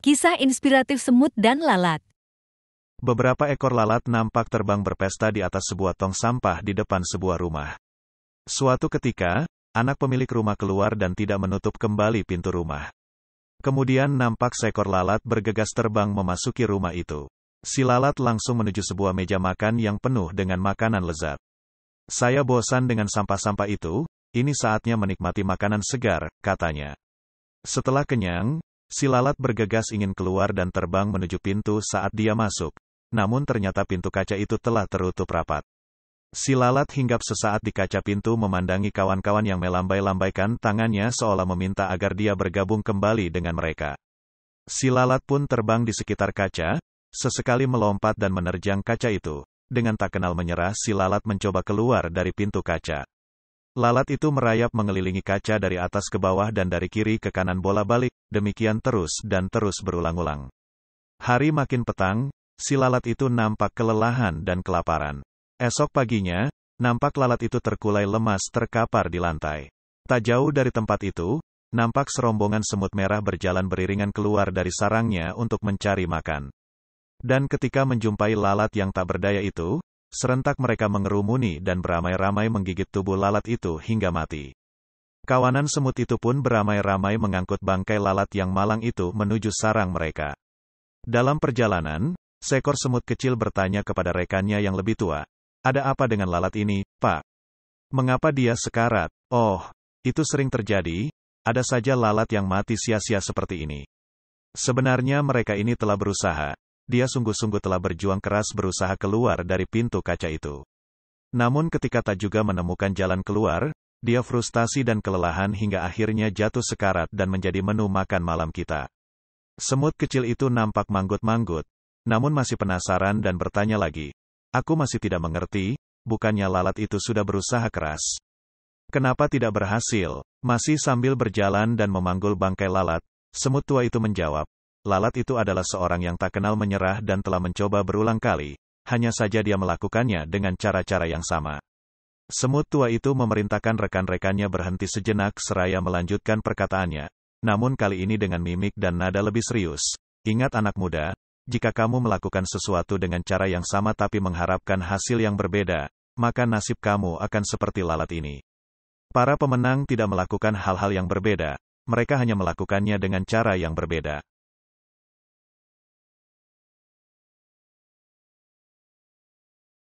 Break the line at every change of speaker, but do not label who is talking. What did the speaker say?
Kisah inspiratif semut dan lalat.
Beberapa ekor lalat nampak terbang berpesta di atas sebuah tong sampah di depan sebuah rumah. Suatu ketika, anak pemilik rumah keluar dan tidak menutup kembali pintu rumah. Kemudian nampak seekor lalat bergegas terbang memasuki rumah itu. Si lalat langsung menuju sebuah meja makan yang penuh dengan makanan lezat. "Saya bosan dengan sampah-sampah itu, ini saatnya menikmati makanan segar," katanya. Setelah kenyang, si lalat bergegas ingin keluar dan terbang menuju pintu saat dia masuk. Namun ternyata pintu kaca itu telah tertutup rapat. Si lalat hinggap sesaat di kaca pintu memandangi kawan-kawan yang melambai-lambaikan tangannya seolah meminta agar dia bergabung kembali dengan mereka. Si lalat pun terbang di sekitar kaca, sesekali melompat dan menerjang kaca itu. Dengan tak kenal menyerah si lalat mencoba keluar dari pintu kaca. Lalat itu merayap mengelilingi kaca dari atas ke bawah dan dari kiri ke kanan bola-balik, demikian terus dan terus berulang-ulang. Hari makin petang, si lalat itu nampak kelelahan dan kelaparan. Esok paginya, nampak lalat itu terkulai lemas terkapar di lantai. Tak jauh dari tempat itu, nampak serombongan semut merah berjalan beriringan keluar dari sarangnya untuk mencari makan. Dan ketika menjumpai lalat yang tak berdaya itu, serentak mereka mengerumuni dan beramai-ramai menggigit tubuh lalat itu hingga mati. Kawanan semut itu pun beramai-ramai mengangkut bangkai lalat yang malang itu menuju sarang mereka. Dalam perjalanan, seekor semut kecil bertanya kepada rekannya yang lebih tua, "Ada apa dengan lalat ini, Pak? Mengapa dia sekarat?" "Oh, itu sering terjadi, ada saja lalat yang mati sia-sia seperti ini. Sebenarnya mereka ini telah berusaha. Dia sungguh-sungguh telah berjuang keras berusaha keluar dari pintu kaca itu. Namun ketika tak juga menemukan jalan keluar, dia frustasi dan kelelahan hingga akhirnya jatuh sekarat dan menjadi menu makan malam kita." Semut kecil itu nampak manggut-manggut, namun masih penasaran dan bertanya lagi, "Aku masih tidak mengerti, bukannya lalat itu sudah berusaha keras? Kenapa tidak berhasil?" Masih sambil berjalan dan memanggul bangkai lalat, semut tua itu menjawab, "Lalat itu adalah seorang yang tak kenal menyerah dan telah mencoba berulang kali, hanya saja dia melakukannya dengan cara-cara yang sama." Semut tua itu memerintahkan rekan-rekannya berhenti sejenak seraya melanjutkan perkataannya, namun kali ini dengan mimik dan nada lebih serius. "Ingat anak muda, jika kamu melakukan sesuatu dengan cara yang sama tapi mengharapkan hasil yang berbeda, maka nasib kamu akan seperti lalat ini. Para pemenang tidak melakukan hal-hal yang berbeda, mereka hanya melakukannya dengan cara yang berbeda."